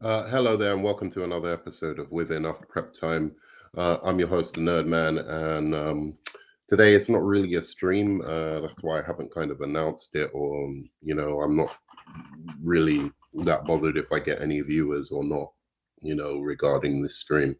Hello there, and welcome to another episode of With Enough Prep Time. I'm your host, the Nerd Man, and today it's not really a stream. That's why I haven't kind of announced it, or I'm not really that bothered if I get any viewers or not, regarding this stream.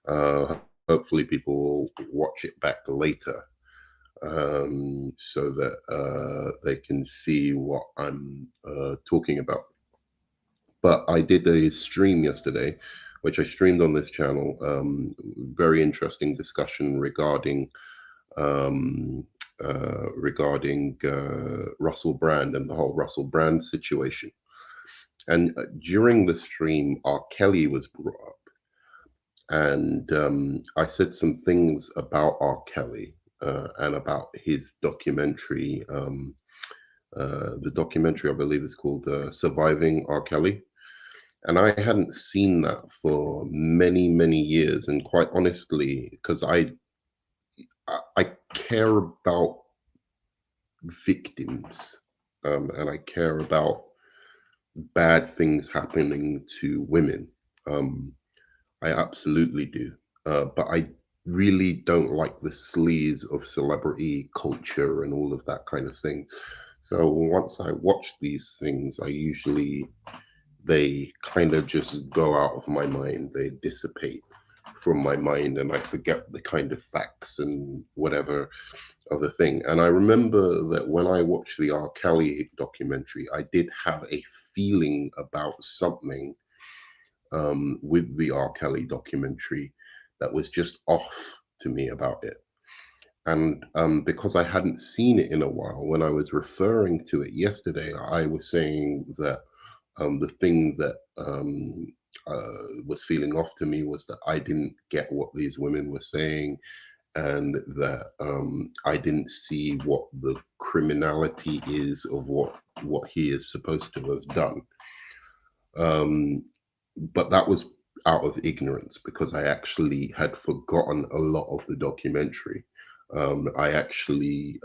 Hopefully, people will watch it back later, so that they can see what I'm talking about. But I did a stream yesterday, which I streamed on this channel. Very interesting discussion um, regarding Russell Brand and the whole Russell Brand situation. And during the stream, R. Kelly was brought up, and I said some things about R. Kelly and about his documentary. The documentary, I believe, is called "Surviving R. Kelly." And I hadn't seen that for many, many years. And quite honestly, because I care about victims, and I care about bad things happening to women. Um, I absolutely do. But I really don't like the sleaze of celebrity culture and all of that kind of thing. So once I watch these things, they kind of just go out of my mind. They dissipate from my mind, and I forget the kind of facts and whatever other thing. And I remember that when I watched the R. Kelly documentary, I did have a feeling about something with the R. Kelly documentary that was just off to me about it. And because I hadn't seen it in a while, when I was referring to it yesterday, I was saying that the thing that was feeling off to me was that I didn't get what these women were saying, and that I didn't see what the criminality is of what he is supposed to have done. But that was out of ignorance because I actually had forgotten a lot of the documentary. I actually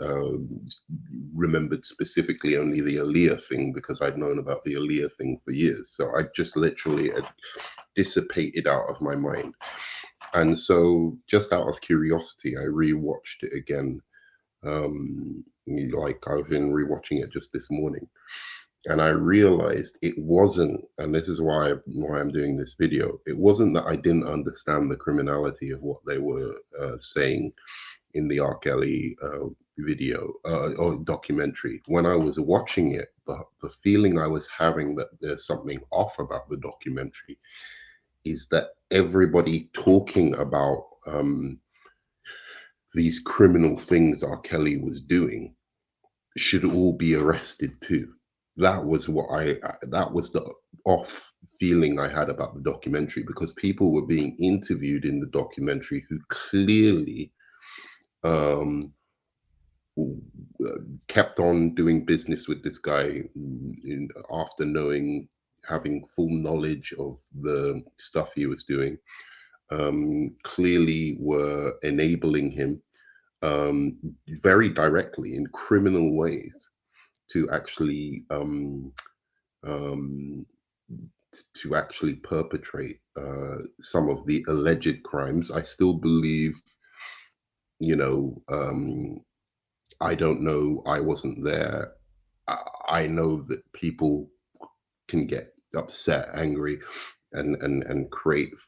remembered specifically only the Aaliyah thing because I'd known about the Aaliyah thing for years. So I just literally had dissipated out of my mind. And so, just out of curiosity, I rewatched it again. Like I've been rewatching it just this morning, and I realized it wasn't, and this is why I'm doing this video. It wasn't that I didn't understand the criminality of what they were saying in the R. Kelly video or documentary. When I was watching it, the feeling I was having that there's something off about the documentary is that everybody talking about these criminal things R. Kelly was doing should all be arrested too. That was that was the off feeling I had about the documentary because people were being interviewed in the documentary who clearly um, kept on doing business with this guy after knowing, having full knowledge of the stuff he was doing, clearly were enabling him um, very directly in criminal ways to actually um, perpetrate some of the alleged crimes. I still believe, you know, I don't know. I wasn't there. I know that people can get upset, angry, and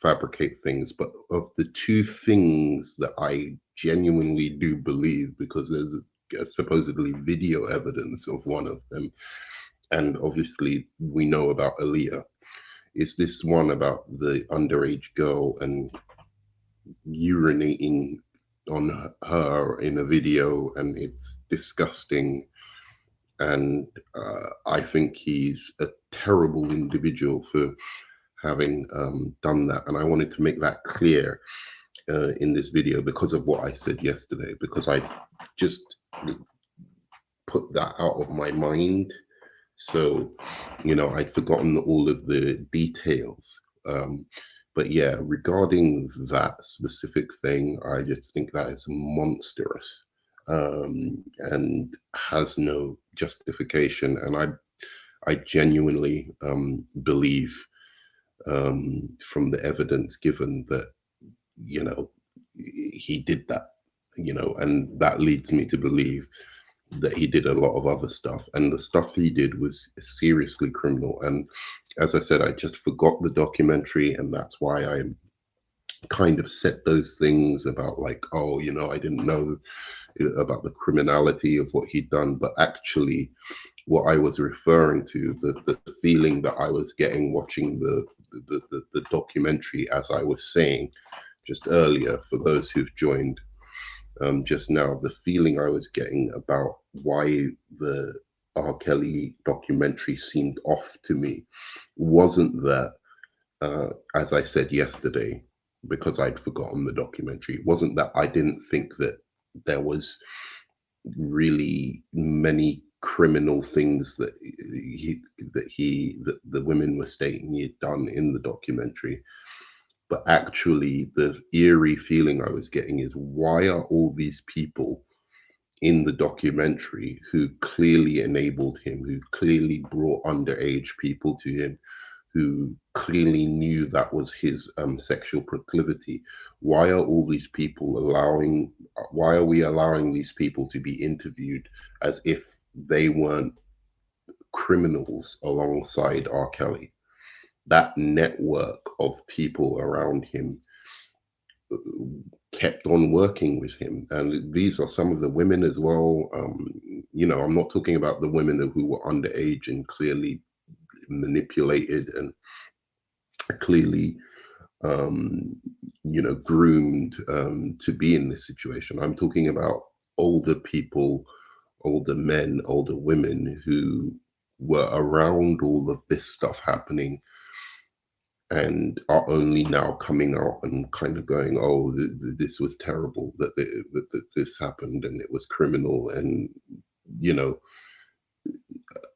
fabricate things. But of the two things that I genuinely do believe, because there's supposedly video evidence of one of them, and obviously we know about Aaliyah, is this one about the underage girl and urinating on her in a video, and it's disgusting. And I think he's a terrible individual for having done that. And I wanted to make that clear in this video because of what I said yesterday, because I just put that out of my mind. So, I'd forgotten all of the details. But yeah, regarding that specific thing, I just think that is monstrous and has no justification. And I genuinely believe from the evidence given that, he did that, and that leads me to believe that he did a lot of other stuff, and the stuff he did was seriously criminal. And as I said, I just forgot the documentary, and that's why I kind of said those things about, like, oh, I didn't know about the criminality of what he'd done. But actually, what I was referring to, the feeling that I was getting watching the documentary, as I was saying just earlier, for those who've joined just now, the feeling I was getting about why the R. Kelly documentary seemed off to me wasn't that, as I said yesterday, because I'd forgotten the documentary, it wasn't that I didn't think that there was really many criminal things that the women were stating he had done in the documentary. But actually, the eerie feeling I was getting is, why are all these people in the documentary who clearly enabled him, who clearly brought underage people to him, who clearly knew that was his sexual proclivity, why are all these people why are we allowing these people to be interviewed as if they weren't criminals alongside R. Kelly? That network of people around him kept on working with him. And these are some of the women as well. I'm not talking about the women who were underage and clearly manipulated and clearly, groomed to be in this situation. I'm talking about older people, older men, older women who were around all of this stuff happening and are only now coming out and kind of going, oh, this was terrible that this happened and it was criminal. And, you know,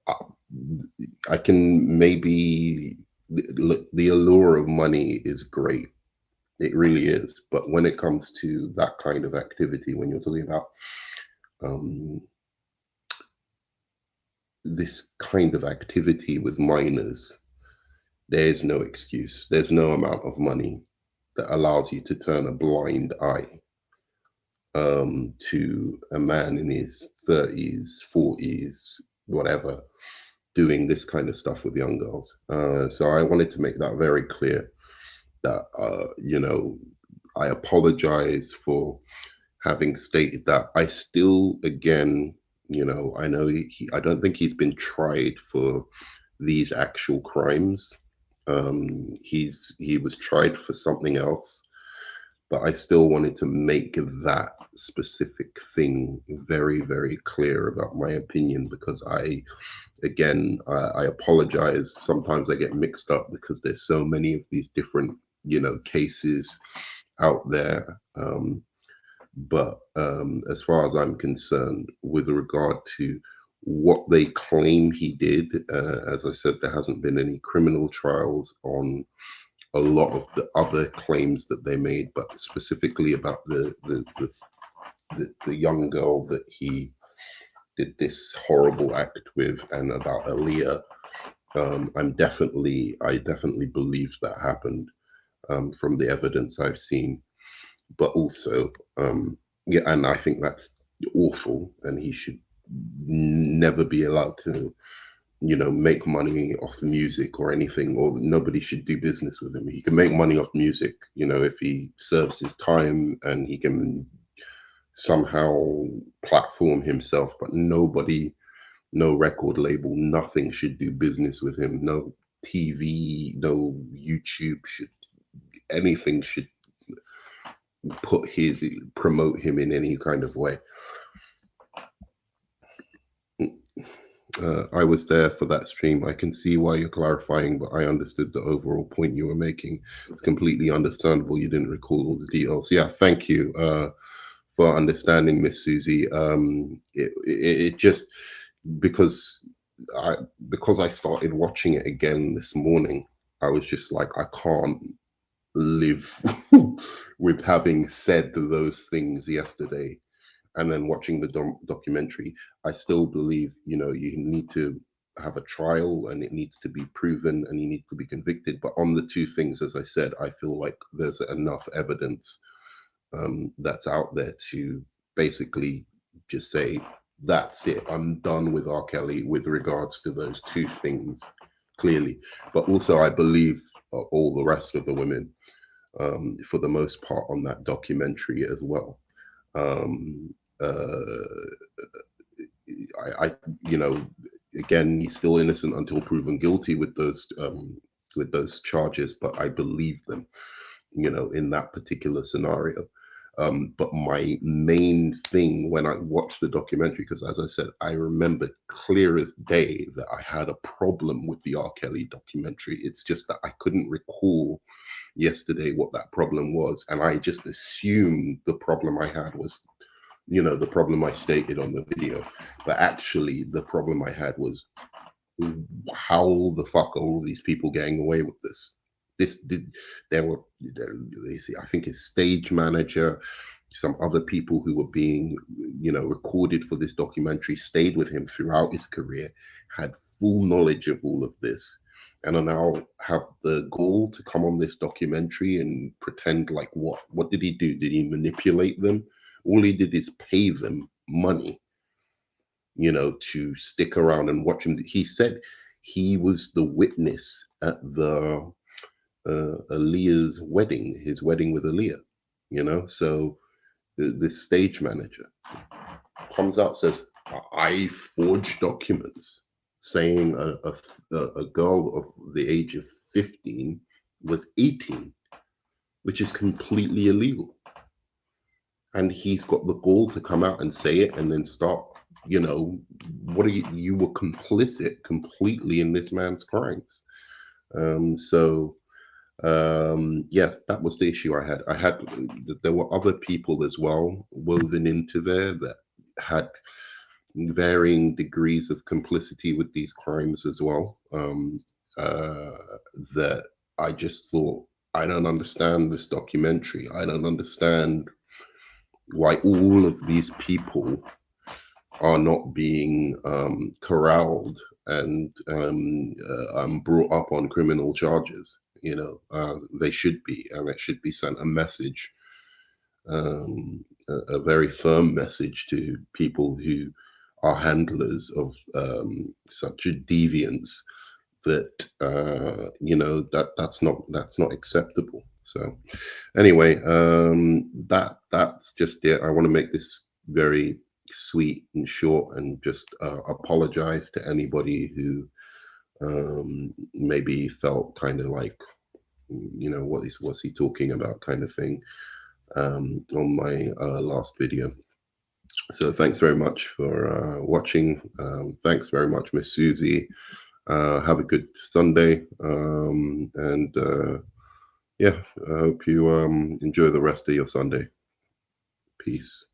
I, I can maybe look, the allure of money is great. It really is. But when it comes to that kind of activity, when you're talking about um, this kind of activity with minors, there's no excuse. There's no amount of money that allows you to turn a blind eye to a man in his 30s, 40s, whatever, doing this kind of stuff with young girls. So I wanted to make that very clear that, I apologize for having stated that. I still, again, I know I don't think he's been tried for these actual crimes. He was tried for something else, but I still wanted to make that specific thing very, very clear about my opinion, because I apologize. Sometimes I get mixed up because there's so many of these different, cases out there. But as far as I'm concerned, with regard to what they claim he did, as I said, there hasn't been any criminal trials on a lot of the other claims that they made, but specifically about the young girl that he did this horrible act with, and about Aaliyah. I definitely believe that happened from the evidence I've seen. But also, yeah, and I think that's awful, and he should never be allowed to, make money off music or anything, or nobody should do business with him. He can make money off music, if he serves his time and he can somehow platform himself, but nobody, no record label, nothing should do business with him. No TV, no YouTube should, anything should promote him in any kind of way. I was there for that stream. I can see why you're clarifying, but I understood the overall point you were making. It's completely understandable you didn't recall all the details. Yeah, thank you for understanding, Miss Susie. It just, because I started watching it again this morning, I was just like, I can't live with having said those things yesterday, and then watching the documentary. I still believe, you need to have a trial and it needs to be proven and he needs to be convicted. But on the two things, as I said, I feel like there's enough evidence that's out there to basically just say, that's it, I'm done with R. Kelly with regards to those two things, clearly. But also, I believe all the rest of the women, for the most part, on that documentary as well. Um, uh, I, you know, again, he's still innocent until proven guilty with those charges, but I believe them, in that particular scenario. But my main thing when I watched the documentary, because as I said, I remember clear as day that I had a problem with the R. Kelly documentary. It's just that I couldn't recall yesterday what that problem was, and I just assumed the problem I had was, the problem I stated on the video. But actually, the problem I had was, how the fuck are all these people getting away with this? There were, I think his stage manager, some other people who were being, recorded for this documentary, stayed with him throughout his career, had full knowledge of all of this, and are now have the goal to come on this documentary and pretend like what? What did he do? Did he manipulate them? All he did is pay them money, to stick around and watch him. He said he was the witness at the Aaliyah's wedding, his wedding with Aaliyah, So this stage manager comes out, says, I forged documents saying a girl of the age of 15 was 18, which is completely illegal. And he's got the gall to come out and say it and then start, what are you were complicit completely in this man's crimes. Yes, that was the issue I had. There were other people as well woven into there that had varying degrees of complicity with these crimes as well. That I just thought, I don't understand this documentary. I don't understand why all of these people are not being corralled and brought up on criminal charges. They should be, and it should be sent a message, a very firm message to people who are handlers of such a deviance, that that's not acceptable. So anyway, that's just it. I want to make this very sweet and short, and just apologize to anybody who maybe felt kind of like, what's he talking about, kind of thing, on my last video. So thanks very much for watching. Thanks very much, Miss Susie. Have a good Sunday, and yeah, I hope you enjoy the rest of your Sunday. Peace.